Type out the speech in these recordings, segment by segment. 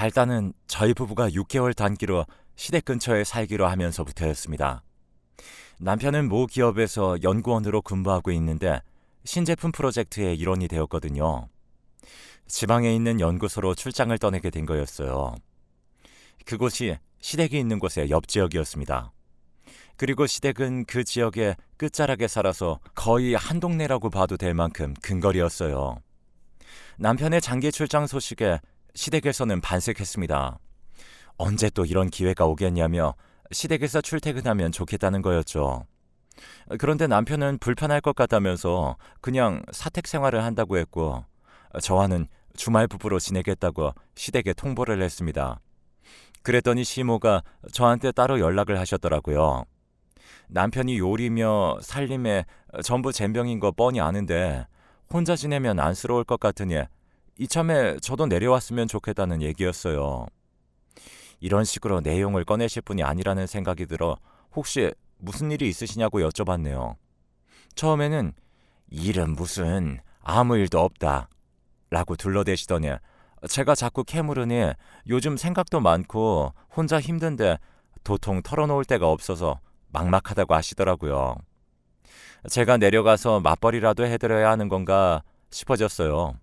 발단은 저희 부부가 6개월 단기로 시댁 근처에 살기로 하면서부터였습니다. 남편은 모 기업에서 연구원으로 근무하고 있는데 신제품 프로젝트의 일원이 되었거든요. 지방에 있는 연구소로 출장을 떠내게 된 거였어요. 그곳이 시댁이 있는 곳의 옆 지역이었습니다. 그리고 시댁은 그 지역의 끝자락에 살아서 거의 한 동네라고 봐도 될 만큼 근거리였어요. 남편의 장기 출장 소식에 시댁에서는 반색했습니다. 언제 또 이런 기회가 오겠냐며 시댁에서 출퇴근하면 좋겠다는 거였죠. 그런데 남편은 불편할 것 같다면서 그냥 사택 생활을 한다고 했고, 저와는 주말 부부로 지내겠다고 시댁에 통보를 했습니다. 그랬더니 시모가 저한테 따로 연락을 하셨더라고요. 남편이 요리며 살림에 전부 젬병인 거 뻔히 아는데 혼자 지내면 안쓰러울 것 같으니 이참에 저도 내려왔으면 좋겠다는 얘기였어요. 이런 식으로 내용을 꺼내실 분이 아니라는 생각이 들어 혹시 무슨 일이 있으시냐고 여쭤봤네요. 처음에는 일은 무슨 아무 일도 없다 라고 둘러대시더니 제가 자꾸 캐물으니 요즘 생각도 많고 혼자 힘든데 도통 털어놓을 데가 없어서 막막하다고 하시더라고요. 제가 내려가서 맞벌이라도 해드려야 하는 건가 싶어졌어요.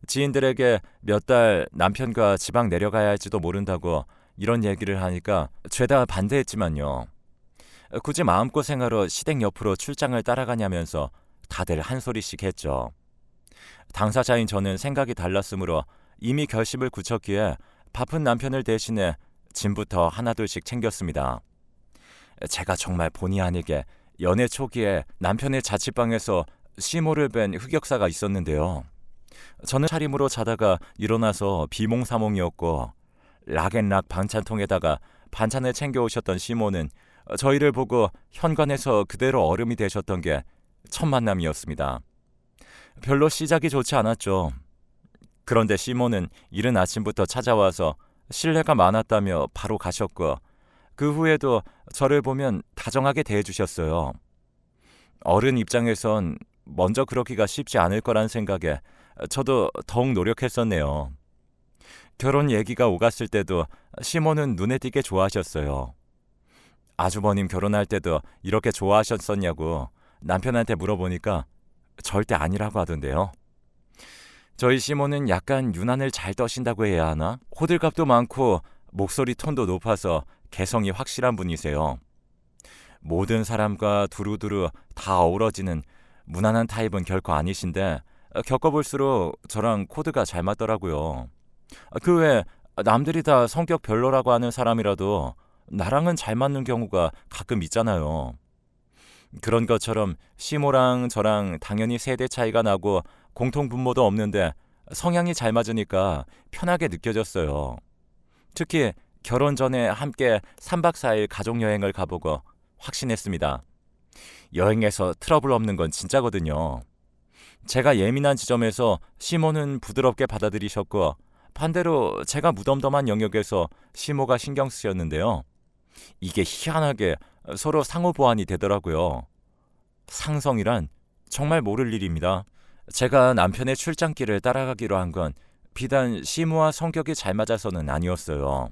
지인들에게 몇 달 남편과 지방 내려가야 할지도 모른다고 이런 얘기를 하니까 죄다 반대했지만요. 굳이 마음고생하러 시댁 옆으로 출장을 따라가냐면서 다들 한 소리씩 했죠. 당사자인 저는 생각이 달랐으므로 이미 결심을 굳혔기에 바쁜 남편을 대신해 짐부터 하나둘씩 챙겼습니다. 제가 정말 본의 아니게 연애 초기에 남편의 자취방에서 시모를 뵌 흑역사가 있었는데요. 저는 차림으로 자다가 일어나서 비몽사몽이었고 락앤락 반찬통에다가 반찬을 챙겨오셨던 시모는 저희를 보고 현관에서 그대로 얼음이 되셨던 게 첫 만남이었습니다. 별로 시작이 좋지 않았죠. 그런데 시모는 이른 아침부터 찾아와서 실례가 많았다며 바로 가셨고 그 후에도 저를 보면 다정하게 대해주셨어요. 어른 입장에선 먼저 그러기가 쉽지 않을 거란 생각에 저도 더욱 노력했었네요. 결혼 얘기가 오갔을 때도 시모는 눈에 띄게 좋아하셨어요. 아주버님 결혼할 때도 이렇게 좋아하셨었냐고 남편한테 물어보니까 절대 아니라고 하던데요. 저희 시모는 약간 유난을 잘 떠신다고 해야 하나? 호들갑도 많고 목소리 톤도 높아서 개성이 확실한 분이세요. 모든 사람과 두루두루 다 어우러지는 무난한 타입은 결코 아니신데 겪어볼수록 저랑 코드가 잘 맞더라고요. 그 외에 남들이 다 성격 별로라고 하는 사람이라도 나랑은 잘 맞는 경우가 가끔 있잖아요. 그런 것처럼 시모랑 저랑 당연히 세대 차이가 나고 공통 분모도 없는데 성향이 잘 맞으니까 편하게 느껴졌어요. 특히 결혼 전에 함께 3박 4일 가족여행을 가보고 확신했습니다. 여행에서 트러블 없는 건 진짜거든요. 제가 예민한 지점에서 시모는 부드럽게 받아들이셨고 반대로 제가 무덤덤한 영역에서 시모가 신경 쓰였는데요. 이게 희한하게 서로 상호 보완이 되더라고요. 상성이란 정말 모를 일입니다. 제가 남편의 출장길을 따라가기로 한 건 비단 시모와 성격이 잘 맞아서는 아니었어요.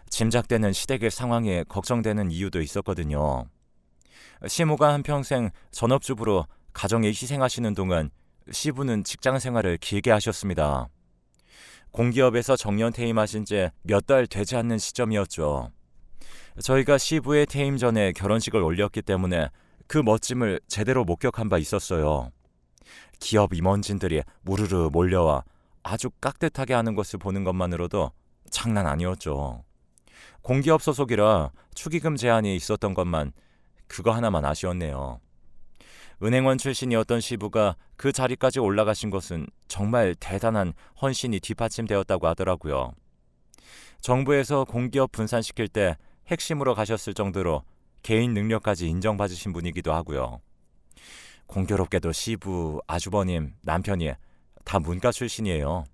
짐작되는 시댁의 상황에 걱정되는 이유도 있었거든요. 시모가 한평생 전업주부로 가정에 희생하시는 동안 시부는 직장 생활을 길게 하셨습니다. 공기업에서 정년 퇴임하신 지 몇 달 되지 않는 시점이었죠. 저희가 시부의 퇴임 전에 결혼식을 올렸기 때문에 그 멋짐을 제대로 목격한 바 있었어요. 기업 임원진들이 무르르 몰려와 아주 깍듯하게 하는 것을 보는 것만으로도 장난 아니었죠. 공기업 소속이라 축의금 제한이 있었던 것만 그거 하나만 아쉬웠네요. 은행원 출신이었던 시부가 그 자리까지 올라가신 것은 정말 대단한 헌신이 뒷받침되었다고 하더라고요. 정부에서 공기업 분산시킬 때 핵심으로 가셨을 정도로 개인 능력까지 인정받으신 분이기도 하고요. 공교롭게도 시부, 아주버님, 남편이 다 문과 출신이에요.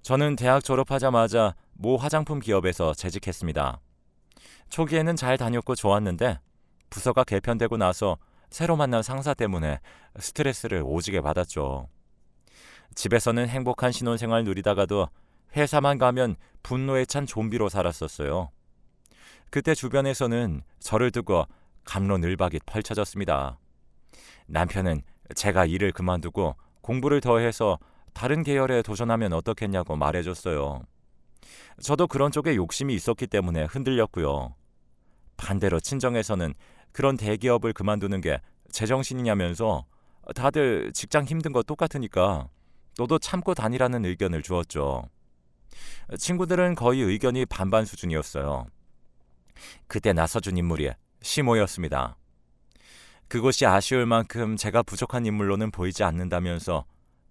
저는 대학 졸업하자마자 모 화장품 기업에서 재직했습니다. 초기에는 잘 다녔고 좋았는데 부서가 개편되고 나서 새로 만난 상사 때문에 스트레스를 오지게 받았죠. 집에서는 행복한 신혼생활 누리다가도 회사만 가면 분노에 찬 좀비로 살았었어요. 그때 주변에서는 저를 두고 갑론을박이 펼쳐졌습니다. 남편은 제가 일을 그만두고 공부를 더 해서 다른 계열에 도전하면 어떻겠냐고 말해줬어요. 저도 그런 쪽에 욕심이 있었기 때문에 흔들렸고요. 반대로 친정에서는 그런 대기업을 그만두는 게 제정신이냐면서 다들 직장 힘든 거 똑같으니까 너도 참고 다니라는 의견을 주었죠. 친구들은 거의 의견이 반반 수준이었어요. 그때 나서준 인물이 시모였습니다. 그곳이 아쉬울 만큼 제가 부족한 인물로는 보이지 않는다면서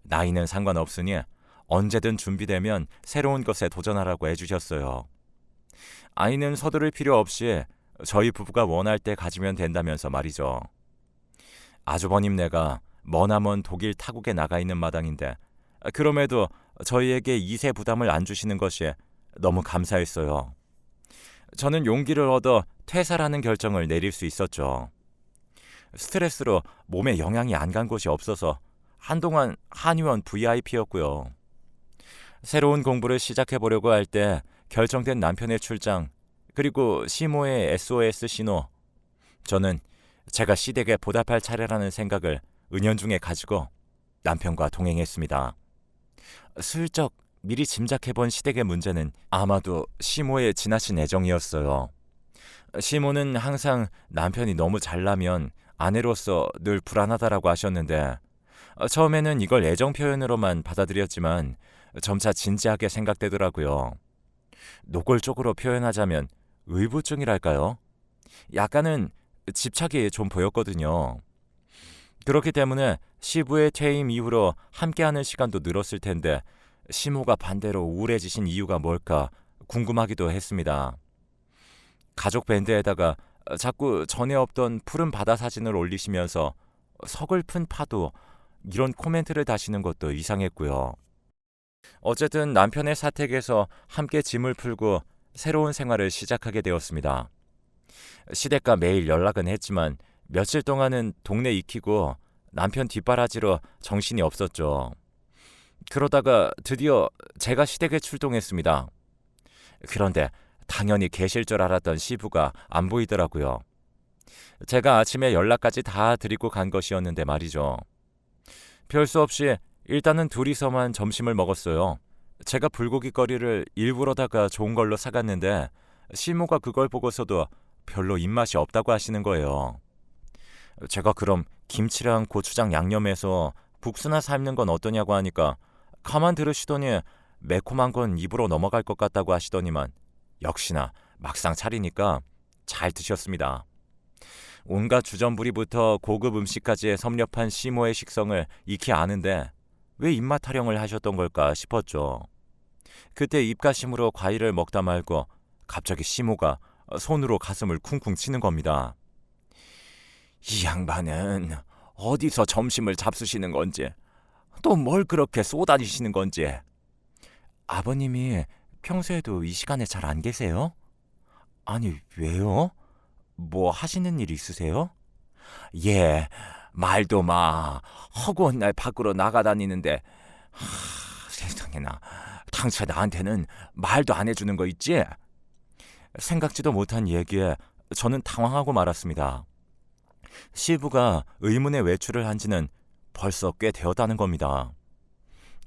나이는 상관없으니 언제든 준비되면 새로운 것에 도전하라고 해주셨어요. 아이는 서두를 필요 없이 저희 부부가 원할 때 가지면 된다면서 말이죠. 아주버님네가 머나먼 독일 타국에 나가 있는 마당인데 그럼에도 저희에게 2세 부담을 안 주시는 것이 너무 감사했어요. 저는 용기를 얻어 퇴사라는 결정을 내릴 수 있었죠. 스트레스로 몸에 영향이 안 간 곳이 없어서 한동안 한의원 VIP였고요. 새로운 공부를 시작해보려고 할 때 결정된 남편의 출장, 그리고 시모의 SOS 신호, 저는 제가 시댁에 보답할 차례라는 생각을 은연중에 가지고 남편과 동행했습니다. 슬쩍 미리 짐작해본 시댁의 문제는 아마도 시모의 지나친 애정이었어요. 시모는 항상 남편이 너무 잘나면 아내로서 늘 불안하다라고 하셨는데 처음에는 이걸 애정 표현으로만 받아들였지만 점차 진지하게 생각되더라고요. 노골적으로 표현하자면 의부증이랄까요? 약간은 집착이 좀 보였거든요. 그렇기 때문에 시부의 퇴임 이후로 함께하는 시간도 늘었을 텐데 시모가 반대로 우울해지신 이유가 뭘까 궁금하기도 했습니다. 가족 밴드에다가 자꾸 전에 없던 푸른 바다 사진을 올리시면서 서글픈 파도 이런 코멘트를 다시는 것도 이상했고요. 어쨌든 남편의 사택에서 함께 짐을 풀고 새로운 생활을 시작하게 되었습니다. 시댁과 매일 연락은 했지만 며칠 동안은 동네 익히고 남편 뒷바라지로 정신이 없었죠. 그러다가 드디어 제가 시댁에 출동했습니다. 그런데 당연히 계실 줄 알았던 시부가 안 보이더라고요. 제가 아침에 연락까지 다 드리고 간 것이었는데 말이죠. 별 수 없이 일단은 둘이서만 점심을 먹었어요. 제가 불고기거리를 일부러다가 좋은 걸로 사갔는데 시모가 그걸 보고서도 별로 입맛이 없다고 하시는 거예요. 제가 그럼 김치랑 고추장 양념해서 국수나 삶는 건 어떠냐고 하니까 가만 들으시더니 매콤한 건 입으로 넘어갈 것 같다고 하시더니만 역시나 막상 차리니까 잘 드셨습니다. 온갖 주전부리부터 고급 음식까지 섭렵한 시모의 식성을 익히 아는데 왜 입맛 타령을 하셨던 걸까 싶었죠. 그때 입가심으로 과일을 먹다 말고 갑자기 시모가 손으로 가슴을 쿵쿵 치는 겁니다. 이 양반은 어디서 점심을 잡수시는 건지 또 뭘 그렇게 쏘다니시는 건지. 아버님이 평소에도 이 시간에 잘 안 계세요? 아니 왜요? 뭐 하시는 일 있으세요? 예, 말도 마. 허구한 날 밖으로 나가다니는데 세상에나 당최 나한테는 말도 안 해주는 거 있지? 생각지도 못한 얘기에 저는 당황하고 말았습니다. 시부가 의문의 외출을 한 지는 벌써 꽤 되었다는 겁니다.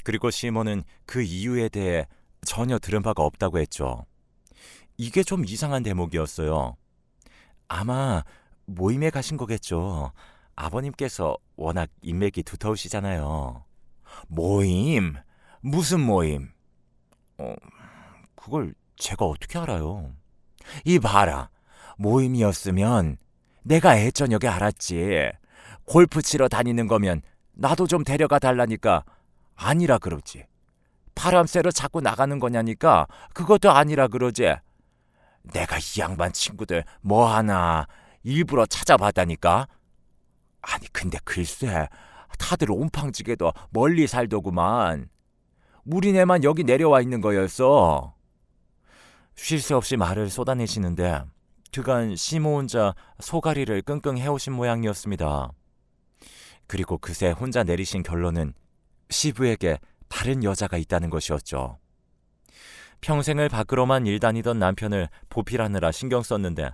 그리고 시모는 그 이유에 대해 전혀 들은 바가 없다고 했죠. 이게 좀 이상한 대목이었어요. 아마 모임에 가신 거겠죠. 아버님께서 워낙 인맥이 두터우시잖아요. 모임? 무슨 모임? 그걸 제가 어떻게 알아요? 이 봐라. 모임이었으면 내가 애저녁에 알았지. 골프 치러 다니는 거면 나도 좀 데려가 달라니까 아니라 그러지. 바람 쐬러 자꾸 나가는 거냐니까 그것도 아니라 그러지. 내가 이 양반 친구들 뭐 하나 일부러 찾아봤다니까. 아니 근데 글쎄 다들 온팡지게도 멀리 살더구만. 우리네만 여기 내려와 있는 거였어. 쉴 새 없이 말을 쏟아내시는데 그간 시모 혼자 소가리를 끙끙 해오신 모양이었습니다. 그리고 그새 혼자 내리신 결론은 시부에게 다른 여자가 있다는 것이었죠. 평생을 밖으로만 일 다니던 남편을 보필하느라 신경 썼는데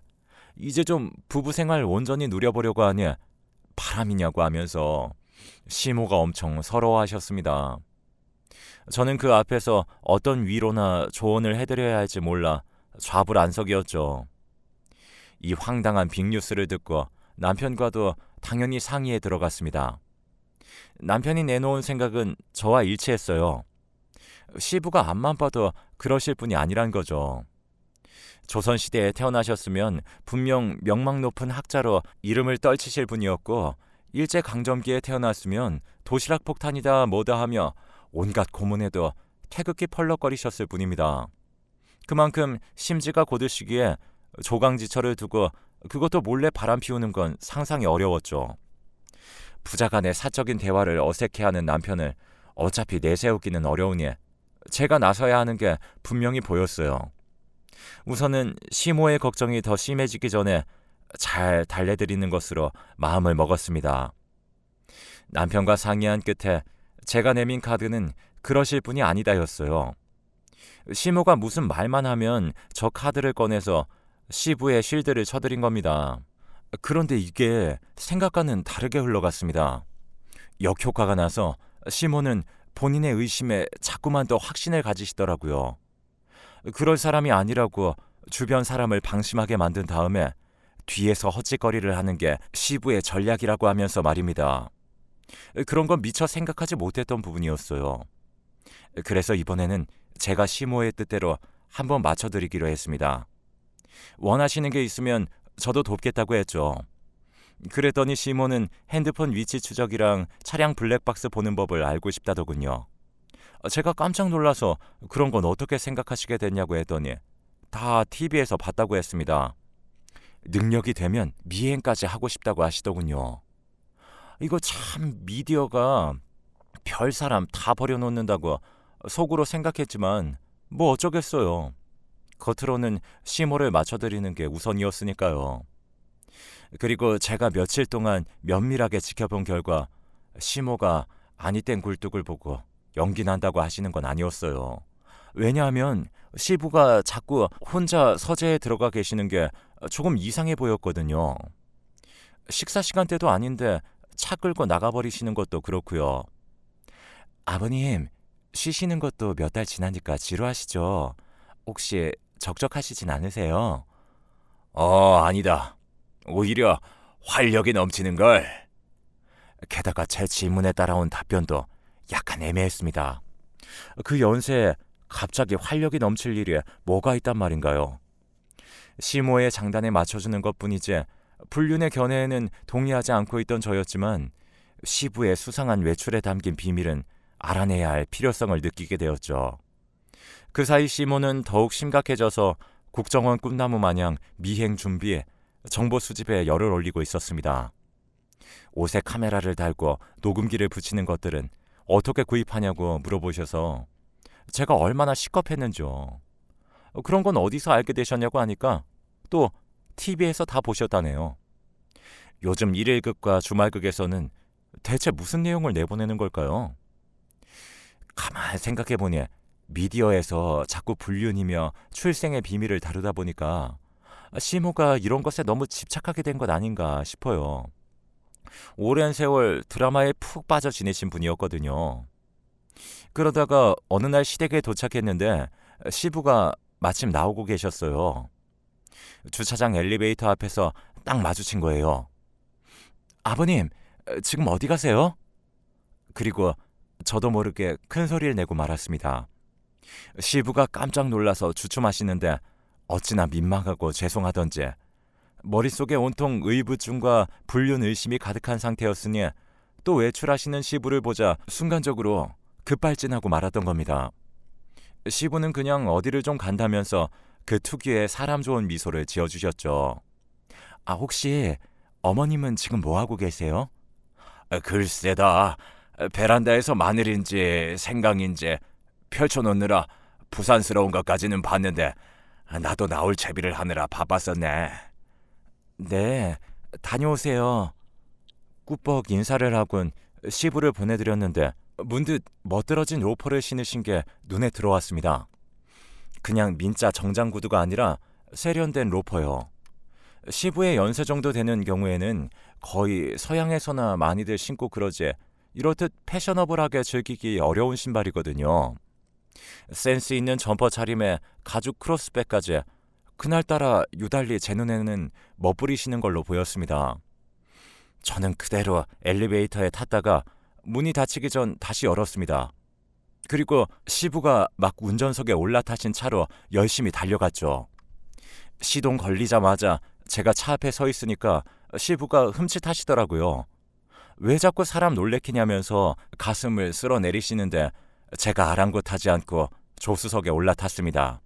이제 좀 부부 생활 온전히 누려보려고 하니 바람이냐고 하면서 시모가 엄청 서러워하셨습니다. 저는 그 앞에서 어떤 위로나 조언을 해드려야 할지 몰라 좌불안석이었죠. 이 황당한 빅뉴스를 듣고 남편과도 당연히 상의에 들어갔습니다. 남편이 내놓은 생각은 저와 일치했어요. 시부가 앞만 봐도 그러실 분이 아니란 거죠. 조선시대에 태어나셨으면 분명 명망 높은 학자로 이름을 떨치실 분이었고, 일제강점기에 태어났으면 도시락 폭탄이다 뭐다 하며 온갖 고문에도 태극기 펄럭거리셨을 분입니다. 그만큼 심지가 고드시기에 조강지처를 두고 그것도 몰래 바람 피우는 건 상상이 어려웠죠. 부자 간의 사적인 대화를 어색해하는 남편을 어차피 내세우기는 어려우니 제가 나서야 하는 게 분명히 보였어요. 우선은 시모의 걱정이 더 심해지기 전에 잘 달래드리는 것으로 마음을 먹었습니다. 남편과 상의한 끝에 제가 내민 카드는 그러실 분이 아니다였어요. 시모가 무슨 말만 하면 저 카드를 꺼내서 시부의 쉴드를 쳐드린 겁니다. 그런데 이게 생각과는 다르게 흘러갔습니다. 역효과가 나서 시모는 본인의 의심에 자꾸만 더 확신을 가지시더라고요. 그럴 사람이 아니라고 주변 사람을 방심하게 만든 다음에 뒤에서 헛짓거리를 하는 게 시부의 전략이라고 하면서 말입니다. 그런 건 미처 생각하지 못했던 부분이었어요. 그래서 이번에는 제가 시모의 뜻대로 한번 맞춰드리기로 했습니다. 원하시는 게 있으면 저도 돕겠다고 했죠. 그랬더니 시모는 핸드폰 위치 추적이랑 차량 블랙박스 보는 법을 알고 싶다더군요. 제가 깜짝 놀라서 그런 건 어떻게 생각하시게 됐냐고 했더니 다 TV에서 봤다고 했습니다. 능력이 되면 미행까지 하고 싶다고 하시더군요. 이거 참 미디어가 별 사람 다 버려놓는다고 속으로 생각했지만 뭐 어쩌겠어요. 겉으로는 시모를 맞춰드리는 게 우선이었으니까요. 그리고 제가 며칠 동안 면밀하게 지켜본 결과 시모가 아니 땐 굴뚝을 보고 연기 난다고 하시는 건 아니었어요. 왜냐하면 시부가 자꾸 혼자 서재에 들어가 계시는 게 조금 이상해 보였거든요. 식사 시간 때도 아닌데 차 끌고 나가버리시는 것도 그렇고요. 아버님, 쉬시는 것도 몇 달 지나니까 지루하시죠? 혹시 적적하시진 않으세요? 아니다. 오히려 활력이 넘치는걸. 게다가 제 질문에 따라온 답변도 약간 애매했습니다. 그 연세에 갑자기 활력이 넘칠 일이 뭐가 있단 말인가요? 시모의 장단에 맞춰주는 것뿐이지 불륜의 견해에는 동의하지 않고 있던 저였지만 시부의 수상한 외출에 담긴 비밀은 알아내야 할 필요성을 느끼게 되었죠. 그 사이 시모는 더욱 심각해져서 국정원 꿈나무 마냥 미행 준비에 정보 수집에 열을 올리고 있었습니다. 옷에 카메라를 달고 녹음기를 붙이는 것들은 어떻게 구입하냐고 물어보셔서 제가 얼마나 시겁했는지요. 그런 건 어디서 알게 되셨냐고 하니까 또 TV에서 다 보셨다네요. 요즘 1일극과 주말극에서는 대체 무슨 내용을 내보내는 걸까요? 가만 생각해보니 미디어에서 자꾸 불륜이며 출생의 비밀을 다루다 보니까 시모가 이런 것에 너무 집착하게 된 것 아닌가 싶어요. 오랜 세월 드라마에 푹 빠져 지내신 분이었거든요. 그러다가 어느 날 시댁에 도착했는데 시부가 마침 나오고 계셨어요. 주차장 엘리베이터 앞에서 딱 마주친 거예요. 아버님, 지금 어디 가세요? 그리고 저도 모르게 큰 소리를 내고 말았습니다. 시부가 깜짝 놀라서 주춤하시는데 어찌나 민망하고 죄송하던지 머릿속에 온통 의부증과 불륜 의심이 가득한 상태였으니 또 외출하시는 시부를 보자 순간적으로 급발진하고 말았던 겁니다. 시부는 그냥 어디를 좀 간다면서 그 특유의 사람 좋은 미소를 지어주셨죠. 혹시 어머님은 지금 뭐하고 계세요? 글쎄다. 베란다에서 마늘인지 생강인지 펼쳐놓느라 부산스러운 것까지는 봤는데 나도 나올 채비를 하느라 바빴었네. 네, 다녀오세요. 꾸벅 인사를 하곤 시부를 보내드렸는데 문득 멋들어진 로퍼를 신으신 게 눈에 들어왔습니다. 그냥 민자 정장 구두가 아니라 세련된 로퍼요. 시부의 연세 정도 되는 경우에는 거의 서양에서나 많이들 신고 그러지 이렇듯 패셔너블하게 즐기기 어려운 신발이거든요. 센스 있는 점퍼 차림에 가죽 크로스백까지 그날따라 유달리 제 눈에는 멋부리시는 걸로 보였습니다. 저는 그대로 엘리베이터에 탔다가 문이 닫히기 전 다시 열었습니다. 그리고 시부가 막 운전석에 올라타신 차로 열심히 달려갔죠. 시동 걸리자마자 제가 차 앞에 서 있으니까 시부가 흠칫하시더라고요. 왜 자꾸 사람 놀래키냐면서 가슴을 쓸어내리시는데 제가 아랑곳하지 않고 조수석에 올라탔습니다.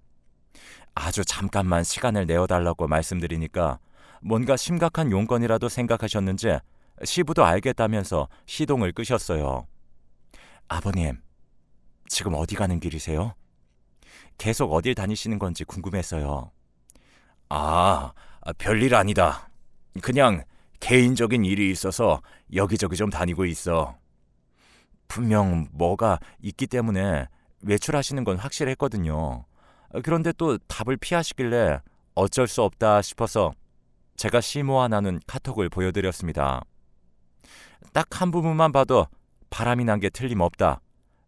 아주 잠깐만 시간을 내어달라고 말씀드리니까 뭔가 심각한 용건이라도 생각하셨는지 시부도 알겠다면서 시동을 끄셨어요. 아버님, 지금 어디 가는 길이세요? 계속 어딜 다니시는 건지 궁금했어요. 별일 아니다. 그냥 개인적인 일이 있어서 여기저기 좀 다니고 있어. 분명 뭐가 있기 때문에 외출하시는 건 확실했거든요. 그런데 또 답을 피하시길래 어쩔 수 없다 싶어서 제가 시모와 나눈 카톡을 보여드렸습니다. 딱 한 부분만 봐도 바람이 난 게 틀림없다.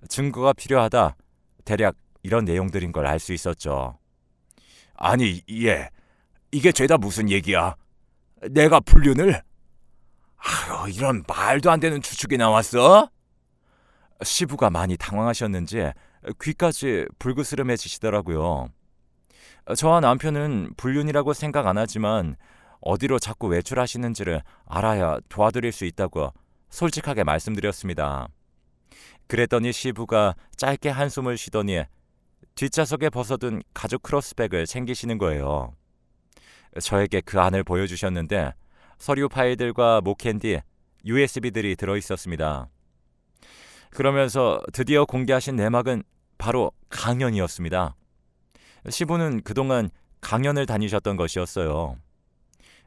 증거가 필요하다. 대략 이런 내용들인 걸 알 수 있었죠. 아니, 이게 죄다 무슨 얘기야? 내가 불륜을? 이런 말도 안 되는 추측이 나왔어? 시부가 많이 당황하셨는지 귀까지 불그스름해지시더라고요. 저와 남편은 불륜이라고 생각 안 하지만 어디로 자꾸 외출하시는지를 알아야 도와드릴 수 있다고 솔직하게 말씀드렸습니다. 그랬더니 시부가 짧게 한숨을 쉬더니 뒷좌석에 벗어둔 가죽 크로스백을 챙기시는 거예요. 저에게 그 안을 보여주셨는데 서류 파일들과 목캔디, USB들이 들어있었습니다. 그러면서 드디어 공개하신 내막은 바로 강연이었습니다. 시부는 그동안 강연을 다니셨던 것이었어요.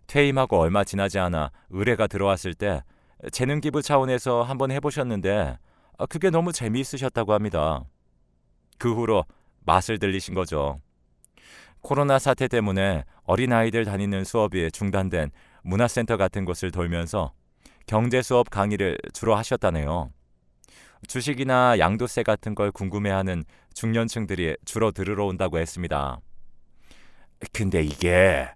퇴임하고 얼마 지나지 않아 의뢰가 들어왔을 때 재능 기부 차원에서 한번 해보셨는데 그게 너무 재미있으셨다고 합니다. 그 후로 맛을 들리신 거죠. 코로나 사태 때문에 어린아이들 다니는 수업이 중단된 문화센터 같은 곳을 돌면서 경제 수업 강의를 주로 하셨다네요. 주식이나 양도세 같은 걸 궁금해하는 중년층들이 주로 들으러 온다고 했습니다. 근데 이게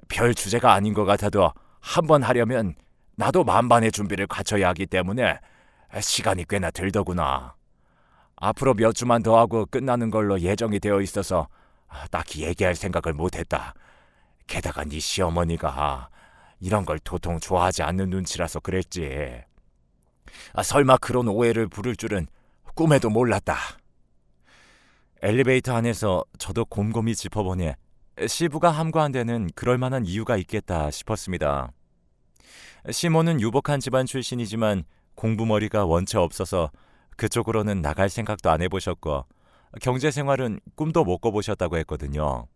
별 주제가 아닌 것 같아도 한번 하려면 나도 만반의 준비를 갖춰야 하기 때문에 시간이 꽤나 들더구나. 앞으로 몇 주만 더 하고 끝나는 걸로 예정이 되어 있어서 딱히 얘기할 생각을 못했다. 게다가 네 시어머니가 이런 걸 도통 좋아하지 않는 눈치라서 그랬지. 설마 그런 오해를 부를 줄은 꿈에도 몰랐다. 엘리베이터 안에서 저도 곰곰이 짚어보니 시부가 함구한 데는 그럴 만한 이유가 있겠다 싶었습니다. 시모는 유복한 집안 출신이지만 공부머리가 원체 없어서 그쪽으로는 나갈 생각도 안 해보셨고 경제생활은 꿈도 못 꿔보셨다고 했거든요.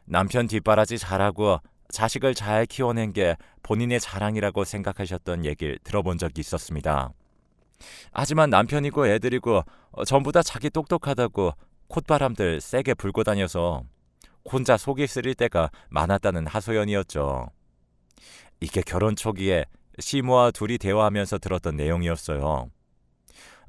남편 뒷바라지 잘하고 자식을 잘 키워낸 게 본인의 자랑이라고 생각하셨던 얘기를 들어본 적이 있었습니다. 하지만 남편이고 애들이고 전부 다 자기 똑똑하다고 콧바람들 세게 불고 다녀서 혼자 속이 쓰릴 때가 많았다는 하소연이었죠. 이게 결혼 초기에 시모와 둘이 대화하면서 들었던 내용이었어요.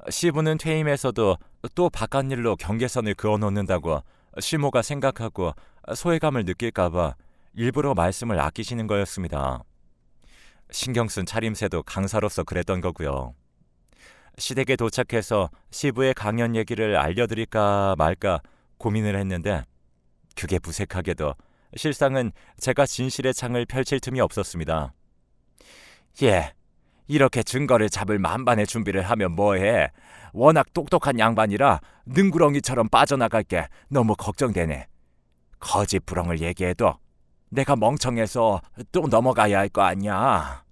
시부는 퇴임해서도 또 바깥일로 경계선을 그어놓는다고 시모가 생각하고 소외감을 느낄까봐 일부러 말씀을 아끼시는 거였습니다. 신경 쓴 차림새도 강사로서 그랬던 거고요. 시댁에 도착해서 시부의 강연 얘기를 알려드릴까 말까 고민을 했는데 그게 무색하게도 실상은 제가 진실의 창을 펼칠 틈이 없었습니다. 이렇게 증거를 잡을 만반의 준비를 하면 뭐해. 워낙 똑똑한 양반이라 능구렁이처럼 빠져나갈 게 너무 걱정되네. 거짓부렁을 얘기해도 내가 멍청해서 또 넘어가야 할 거 아니야.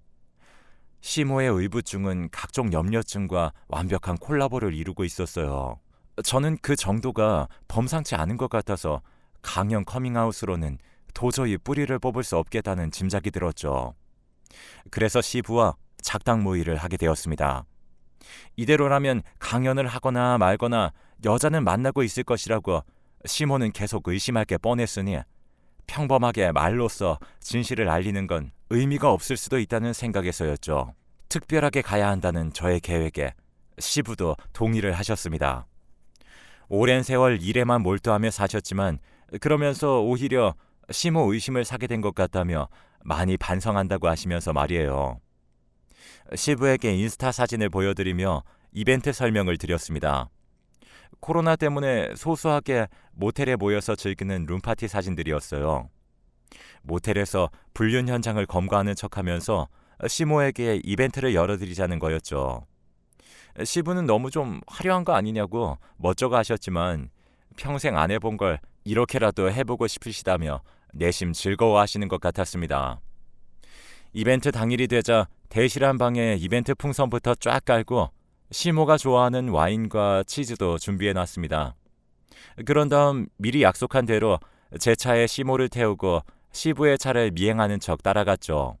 시모의 의부증은 각종 염려증과 완벽한 콜라보를 이루고 있었어요. 저는 그 정도가 범상치 않은 것 같아서 강연 커밍아웃으로는 도저히 뿌리를 뽑을 수 없겠다는 짐작이 들었죠. 그래서 시부와 작당 모의를 하게 되었습니다. 이대로라면 강연을 하거나 말거나 여자는 만나고 있을 것이라고 시모는 계속 의심할 게 뻔했으니 평범하게 말로써 진실을 알리는 건 의미가 없을 수도 있다는 생각에서였죠. 특별하게 가야 한다는 저의 계획에 시부도 동의를 하셨습니다. 오랜 세월 일에만 몰두하며 사셨지만 그러면서 오히려 시모 의심을 사게 된 것 같다며 많이 반성한다고 하시면서 말이에요. 시부에게 인스타 사진을 보여드리며 이벤트 설명을 드렸습니다. 코로나 때문에 소소하게 모텔에 모여서 즐기는 룸파티 사진들이었어요. 모텔에서 불륜 현장을 검거하는 척하면서 시모에게 이벤트를 열어드리자는 거였죠. 시부는 너무 좀 화려한 거 아니냐고 멋쩍어 하셨지만 평생 안 해본 걸 이렇게라도 해보고 싶으시다며 내심 즐거워하시는 것 같았습니다. 이벤트 당일이 되자 대실한 방에 이벤트 풍선부터 쫙 깔고 시모가 좋아하는 와인과 치즈도 준비해놨습니다. 그런 다음 미리 약속한 대로 제 차에 시모를 태우고 시부의 차를 미행하는 척 따라갔죠.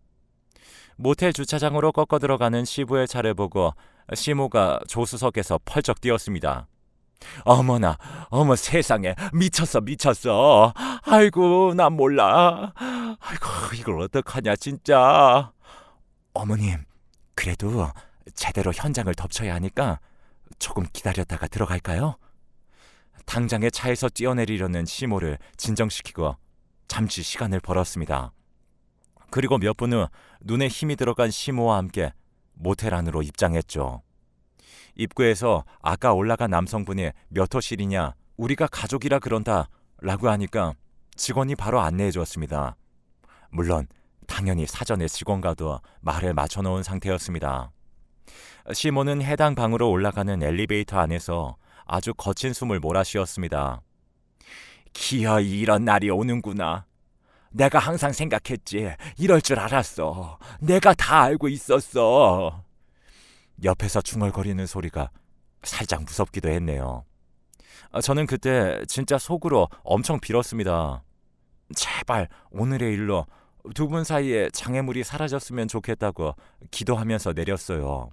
모텔 주차장으로 꺾어 들어가는 시부의 차를 보고 시모가 조수석에서 펄쩍 뛰었습니다. 어머나, 어머 세상에, 미쳤어. 아이고, 난 몰라. 아이고, 이걸 어떡하냐, 진짜. 어머님, 그래도 제대로 현장을 덮쳐야 하니까 조금 기다렸다가 들어갈까요? 당장에 차에서 뛰어내리려는 시모를 진정시키고 잠시 시간을 벌었습니다. 그리고 몇 분 후 눈에 힘이 들어간 시모와 함께 모텔 안으로 입장했죠. 입구에서 아까 올라간 남성분이 몇 호실이냐, 우리가 가족이라 그런다 라고 하니까 직원이 바로 안내해 주었습니다. 물론 당연히 사전에 직원과도 말을 맞춰놓은 상태였습니다. 시모는 해당 방으로 올라가는 엘리베이터 안에서 아주 거친 숨을 몰아쉬었습니다. 기어이 이런 날이 오는구나. 내가 항상 생각했지. 이럴 줄 알았어. 내가 다 알고 있었어. 옆에서 중얼거리는 소리가 살짝 무섭기도 했네요. 저는 그때 진짜 속으로 엄청 빌었습니다. 제발 오늘의 일로 두 분 사이에 장애물이 사라졌으면 좋겠다고 기도하면서 내렸어요.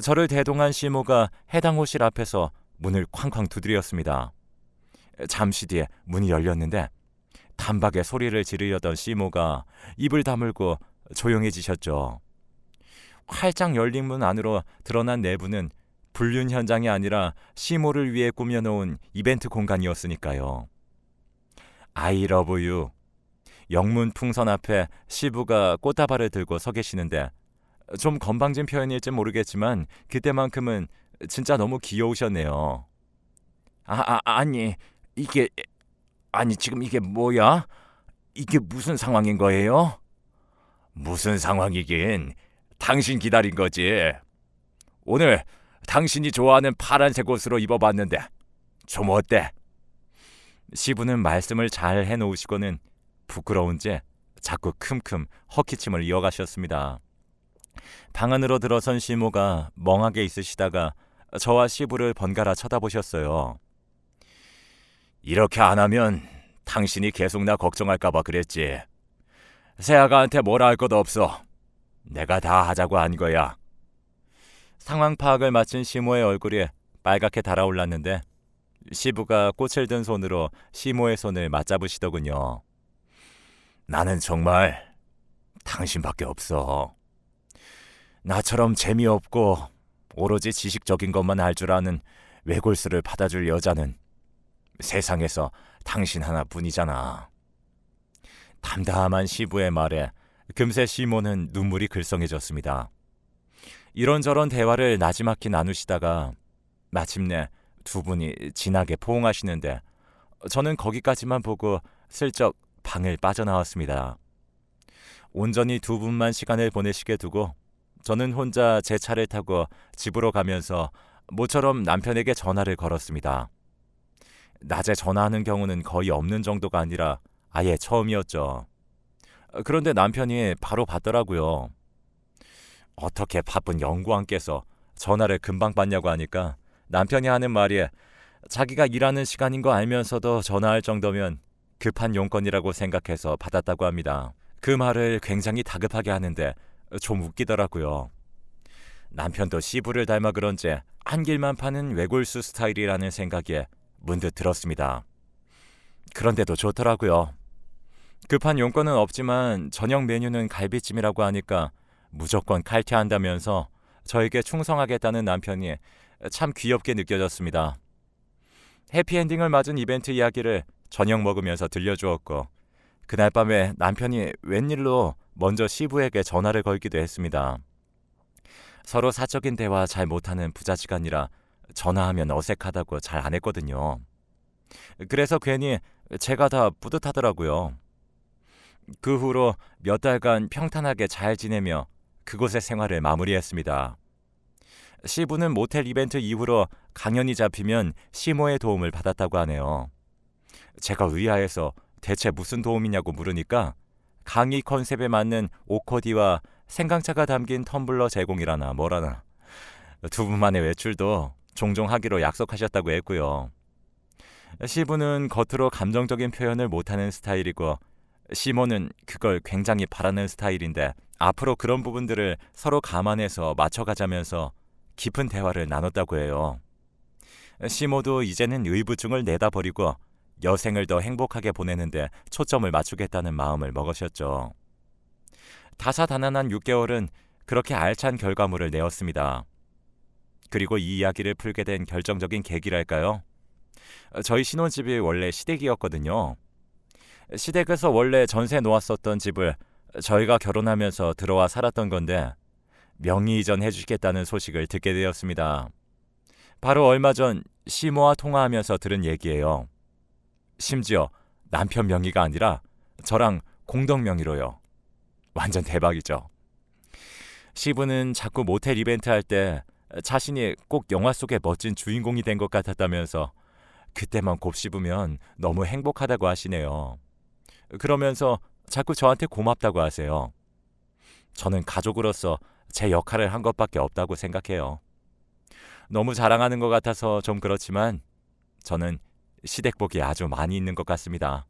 저를 대동한 시모가 해당 호실 앞에서 문을 쾅쾅 두드렸습니다. 잠시 뒤에 문이 열렸는데 단박에 소리를 지르려던 시모가 입을 다물고 조용해지셨죠. 활짝 열린 문 안으로 드러난 내부는 불륜 현장이 아니라 시모를 위해 꾸며놓은 이벤트 공간이었으니까요. I love you. 영문 풍선 앞에 시부가 꽃다발을 들고 서 계시는데 좀 건방진 표현일지 모르겠지만 그때만큼은 진짜 너무 귀여우셨네요. 아니 지금 이게 뭐야? 이게 무슨 상황인 거예요? 무슨 상황이긴 당신 기다린 거지. 오늘 당신이 좋아하는 파란색 옷으로 입어봤는데 좀 어때? 시부는 말씀을 잘 해놓으시고는 부끄러운지 자꾸 큼큼 헛기침을 이어가셨습니다. 방 안으로 들어선 시모가 멍하게 있으시다가 저와 시부를 번갈아 쳐다보셨어요. 이렇게 안 하면 당신이 계속 나 걱정할까 봐 그랬지. 세아가한테 뭐라 할 것도 없어. 내가 다 하자고 한 거야. 상황 파악을 마친 시모의 얼굴이 빨갛게 달아올랐는데 시부가 꽃을 든 손으로 시모의 손을 맞잡으시더군요. 나는 정말 당신밖에 없어. 나처럼 재미없고 오로지 지식적인 것만 알 줄 아는 외골수를 받아줄 여자는 세상에서 당신 하나뿐이잖아. 담담한 시부의 말에 금세 시모는 눈물이 글썽해졌습니다. 이런저런 대화를 나지막히 나누시다가 마침내 두 분이 진하게 포옹하시는데 저는 거기까지만 보고 슬쩍 방을 빠져나왔습니다. 온전히 두 분만 시간을 보내시게 두고 저는 혼자 제 차를 타고 집으로 가면서 모처럼 남편에게 전화를 걸었습니다. 낮에 전화하는 경우는 거의 없는 정도가 아니라 아예 처음이었죠. 그런데 남편이 바로 받더라고요. 어떻게 바쁜 연구원께서 전화를 금방 받냐고 하니까 남편이 하는 말이 자기가 일하는 시간인 거 알면서도 전화할 정도면 급한 용건이라고 생각해서 받았다고 합니다. 그 말을 굉장히 다급하게 하는데 좀 웃기더라고요. 남편도 시부를 닮아 그런지 한 길만 파는 외골수 스타일이라는 생각에 문득 들었습니다. 그런데도 좋더라고요. 급한 용건은 없지만 저녁 메뉴는 갈비찜이라고 하니까 무조건 칼퇴한다면서 저에게 충성하겠다는 남편이 참 귀엽게 느껴졌습니다. 해피엔딩을 맞은 이벤트 이야기를 저녁 먹으면서 들려주었고 그날 밤에 남편이 웬일로 먼저 시부에게 전화를 걸기도 했습니다. 서로 사적인 대화 잘 못하는 부자지간이라 전화하면 어색하다고 잘 안 했거든요. 그래서 괜히 제가 다 뿌듯하더라고요. 그 후로 몇 달간 평탄하게 잘 지내며 그곳의 생활을 마무리했습니다. 시부는 모텔 이벤트 이후로 강연이 잡히면 시모의 도움을 받았다고 하네요. 제가 의아해서 대체 무슨 도움이냐고 물으니까 강의 컨셉에 맞는 오코디와 생강차가 담긴 텀블러 제공이라나 뭐라나 두 분만의 외출도 종종 하기로 약속하셨다고 했고요. 시부는 겉으로 감정적인 표현을 못하는 스타일이고 시모는 그걸 굉장히 바라는 스타일인데 앞으로 그런 부분들을 서로 감안해서 맞춰가자면서 깊은 대화를 나눴다고 해요. 시모도 이제는 의부증을 내다버리고 여생을 더 행복하게 보내는데 초점을 맞추겠다는 마음을 먹으셨죠. 다사다난한 6개월은 그렇게 알찬 결과물을 내었습니다. 그리고 이 이야기를 풀게 된 결정적인 계기랄까요? 저희 신혼집이 원래 시댁이었거든요. 시댁에서 원래 전세 놓았었던 집을 저희가 결혼하면서 들어와 살았던 건데 명의 이전 해주겠다는 소식을 듣게 되었습니다. 바로 얼마 전 시모와 통화하면서 들은 얘기예요. 심지어 남편 명의가 아니라 저랑 공동 명의로요. 완전 대박이죠. 시부는 자꾸 모텔 이벤트 할 때 자신이 꼭 영화 속의 멋진 주인공이 된 것 같았다면서 그때만 곱씹으면 너무 행복하다고 하시네요. 그러면서 자꾸 저한테 고맙다고 하세요. 저는 가족으로서 제 역할을 한 것밖에 없다고 생각해요. 너무 자랑하는 것 같아서 좀 그렇지만 저는 시댁복이 아주 많이 있는 것 같습니다.